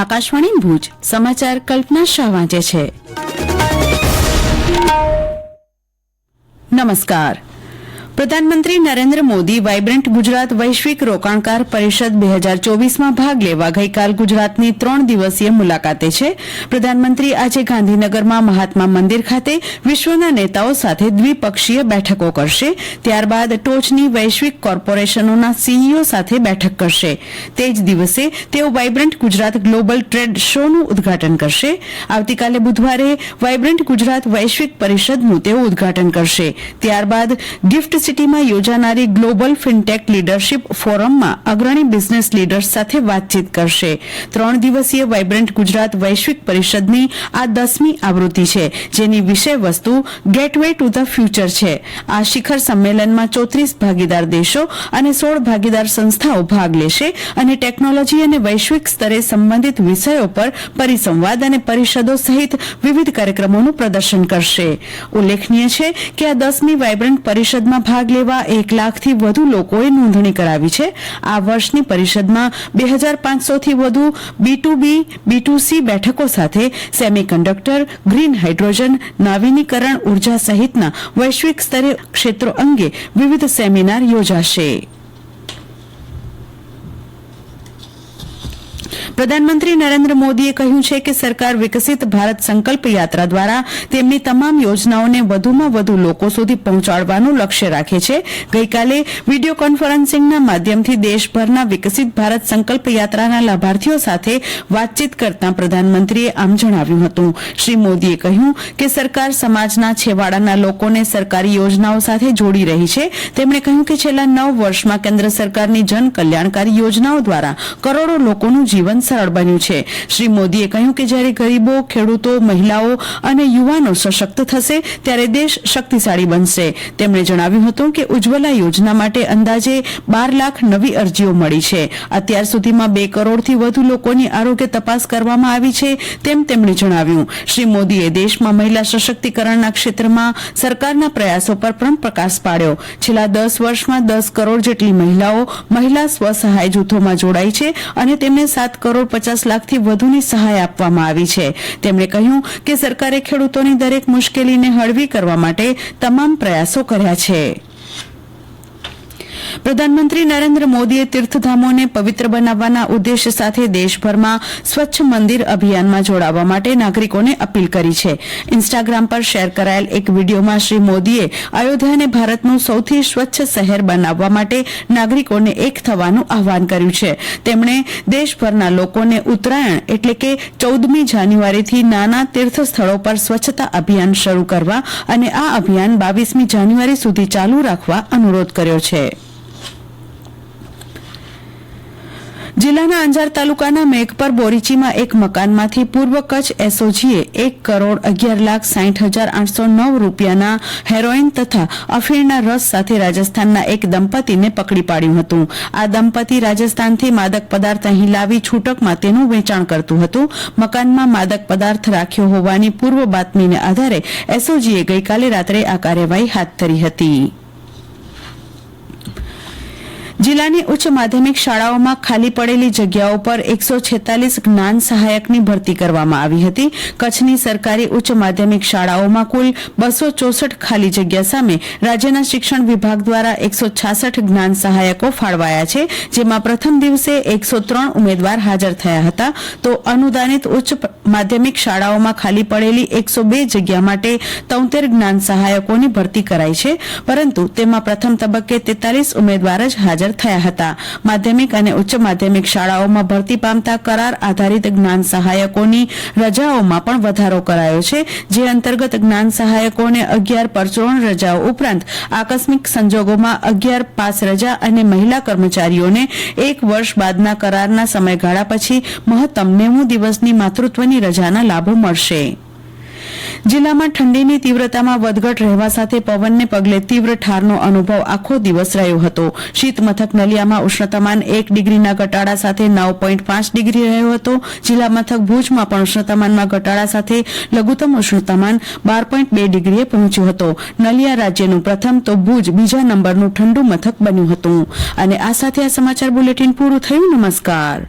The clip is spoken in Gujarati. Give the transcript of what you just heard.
આકાશવાણી ભુજ સમાચાર કલ્પના શાહ વાંચે છે. નમસ્કાર. પ્રધાનમંત્રી નરેન્દ્ર મોદી વાયબ્રન્ટ ગુજરાત વૈશ્વિક રોકાણકાર પરિષદ 2024માં ભાગ લેવા ગઈકાલ ગુજરાતની 3 દિવસીય મુલાકાતે છે. પ્રધાનમંત્રી આજે ગાંધીનગરમાં મહાત્મા મંદિર ખાતે વિશ્વના નેતાઓ સાથે દ્વિપક્ષીય બેઠકો કરશે. ત્યારબાદ ટોચની વૈશ્વિક કોર્પોરેશનોના સીઈઓ સાથે બેઠક કરશે. તે જ દિવસે તેઓ વાયબ્રન્ટ ગુજરાત ગ્લોબલ ટ્રેડ શોનું ઉદઘાટન કરશે. આવતીકાલે બુધવારે વાયબ્રન્ટ ગુજરાત વૈશ્વિક પરિષદનું તેઓ ઉદઘાટન કરશે. ત્યારબાદ ગિફ્ટ સિટીમાં યોજાનારી ગ્લોબલ ફિનટેક લીડરશીપ ફોરમમાં અગ્રણી બિઝનેસ લીડર્સ સાથે વાતચીત કરશે. 3 દિવસીય વાયબ્રન્ટ ગુજરાત વૈશ્વિક પરિષદની આ 10મી આવૃત્તિ છે, જેની વિષય વસ્તુ ગેટવે ટુ ધ ફ્યુચર છે. આ શિખર સંમેલનમાં 34 ભાગીદાર દેશો અને 16 ભાગીદાર સંસ્થાઓ ભાગ લેશે અને ટેકનોલોજી અને વૈશ્વિક સ્તરે સંબંધિત વિષયો પર પરિસંવાદ અને પરિષદો સહિત વિવિધ કાર્યક્રમોનું પ્રદર્શન કરશે. ઉલ્લેખનીય છે કે આ 10મી વાયબ્રન્ટ પરિષદમાં ભાગ લેવા 1 લાખથી વધુ લોકોએ નોંધણી કરાવી છે. આ વર્ષની પરિષદમાં 2500થી વધુ B2B, B2C બેઠકો સાથે સેમિકન્ડક્ટર, ગ્રીન હાઇડ્રોજન, નવીનીકરણ ઉર્જા સહિતના વૈશ્વિક સ્તરે ક્ષેત્રો અંગે વિવિધ સેમિનાર યોજાશે. પ્રધાનમંત્રી નરેન્દ્ર મોદીએ કહ્યું છે કે સરકાર વિકસિત ભારત સંકલ્પ યાત્રા દ્વારા તેમની તમામ યોજનાઓને વધુમાં વધુ લોકો સુધી પહોંચાડવાનું લક્ષ્ય રાખે છે. ગઈકાલે વિડીયો કોન્ફરન્સિંગના માધ્યમથી દેશભરના વિકસિત ભારત સંકલ્પ યાત્રાના લાભાર્થીઓ સાથે વાતચીત કરતા પ્રધાનમંત્રીએ આમ જણાવ્યું હતું. શ્રી મોદીએ કહ્યું કે સરકાર સમાજના છેવાડાના લોકોને સરકારી યોજનાઓ સાથે જોડી રહી છે. તેમણે કહ્યું કે છેલ્લા 9 વર્ષમાં કેન્દ્ર સરકારની જન કલ્યાણકારી યોજનાઓ દ્વારા કરોડો લોકોનું જીવન સરળ બન્યું છે. શ્રી મોદીએ કહ્યું કે જ્યારે ગરીબો, ખેડૂતો, મહિલાઓ અને યુવાનો સશક્ત થશે ત્યારે દેશ શક્તિશાળી બનશે. તેમણે જણાવ્યું હતું કે ઉજ્જવલા યોજના માટે અંદાજે 12 લાખ નવી અરજીઓ મળી છે. અત્યાર સુધીમાં 2 કરોડથી વધુ લોકોની આરોગ્ય તપાસ કરવામાં આવી છે, તેમ તેમણે જણાવ્યું. શ્રી મોદીએ દેશમાં મહિલા સશક્તિકરણના ક્ષેત્રમાં સરકારના પ્રયાસો પર પણ પ્રકાશ પાડ્યો. છેલ્લા 10 વર્ષમાં 10 કરોડ જેટલી મહિલાઓ મહિલા સ્વસહાય જૂથોમાં જોડાઈ છે અને તેમને 7 કરોડ 50 લાખથી વધુની સહાય આપવામાં આવી છે. તેમણે કહ્યું કે સરકારે ખેડૂતોની દરેક મુશ્કેલીને હળવી કરવા માટે તમામ પ્રયાસો કર્યા છે. પ્રધાનમંત્રી નરેન્દ્ર મોદીએ તીર્થધામોને પવિત્ર બનાવવાના ઉદ્દેશ્ય સાથે દેશભરમાં સ્વચ્છ મંદિર અભિયાનમાં જોડાવા માટે નાગરિકોને અપીલ કરી છે. ઇન્સ્ટાગ્રામ પર શેર કરાયેલ એક વિડીયોમાં શ્રી મોદીએ અયોધ્યાને ભારતનું સૌથી સ્વચ્છ શહેર બનાવવા માટે નાગરિકોને એક થવાનું આહવાન કર્યું છે. તેમણે દેશભરના લોકોને ઉત્તરાયણ એટલે કે 14મી જાન્યુઆરીથી નાના તીર્થ સ્થળો પર સ્વચ્છતા અભિયાન શરૂ કરવા અને આ અભિયાન 22મી જાન્યુઆરી સુધી ચાલુ રાખવા અનુરોધ કર્યો છે. જિલ્લાના અંજાર તાલુકાના મેઘપર બોરીચીમાં એક મકાનમાંથી પૂર્વ કચ્છ એસઓજીએ 1,11,60,809 રૂપિયાના હેરોઇન તથા અફીણના રસ સાથે રાજસ્થાનના એક દંપતીને પકડી પાડ્યું હતું. આ દંપતી રાજસ્થાનથી માદક પદાર્થ અહીં લાવી છૂટકમાં તેનું વેચાણ કરતું હતું. મકાનમાં માદક પદાર્થ રાખ્યો હોવાની પૂર્વ બાતમીને આધારે એસઓજીએ ગઈકાલે રાત્રે આ કાર્યવાહી હાથ ધરી હતી. જિલ્લાની ઉચ્ચ માધ્યમિક શાળાઓમાં ખાલી પડેલી જગ્યાઓ પર 146 જ્ઞાન સહાયકની ભરતી કરવામાં આવી હતી. કચ્છની સરકારી ઉચ્ચ માધ્યમિક શાળાઓમાં કુલ 264 ખાલી જગ્યા સામે રાજ્યના શિક્ષણ વિભાગ દ્વારા 166 જ્ઞાન સહાયકો ફાળવાયા છે, જેમાં પ્રથમ દિવસે 103 ઉમેદવાર હાજર થયા હતા. તો અનુદાનિત ઉચ્ચ માધ્યમિક શાળાઓમાં ખાલી પડેલી 102 જગ્યા માટે 73 જ્ઞાન સહાયકોની ભરતી કરાઈ છે, પરંતુ તેમાં પ્રથમ તબક્કે 43 ઉમેદવાર જ હાજર થયા હતા. માધ્યમિક અને ઉચ્ચ માધ્યમિક શાળાઓમાં ભરતી પામતા કરાર આધારિત જ્ઞાન સહાયકોની રજાઓમાં પણ વધારો કરાયો છે, જે અંતર્ગત જ્ઞાન સહાયકોને 11 પરચોરણ રજાઓ ઉપરાંત આકસ્મિક સંજોગોમાં 11 પાસ રજા અને મહિલા કર્મચારીઓને 1 વર્ષ બાદના કરારના સમયગાળા પછી મહત્તમ 90 દિવસની માતૃત્વની રજાના લાભો મળશે. જિલ્લામાં ઠંડીની તીવ્રતામાં વધઘટ રહેવા સાથે પવનને પગલે તીવ્ર ઠારનો અનુભવ આખો દિવસ રહ્યો હતો. શીત મથક નલિયામાં ઉષ્ણતામાન 1 ડિગ્રીના ઘટાડા સાથે 9.5 ડિગ્રી રહ્યો હતો. જિલ્લા મથક ભુજમાં પણ ઉષ્ણતામાનમાં ઘટાડા સાથે લઘુત્તમ ઉષ્ણતામાન 12.2 ડિગ્રીએ પહોંચ્યું હતું. નલિયા રાજ્યનું પ્રથમ તો ભુજ બીજા નંબરનું ઠંડુ મથક બન્યું હતું. અને આ સાથે આ સમાચાર બુલેટિન પૂરું થયું. નમસ્કાર.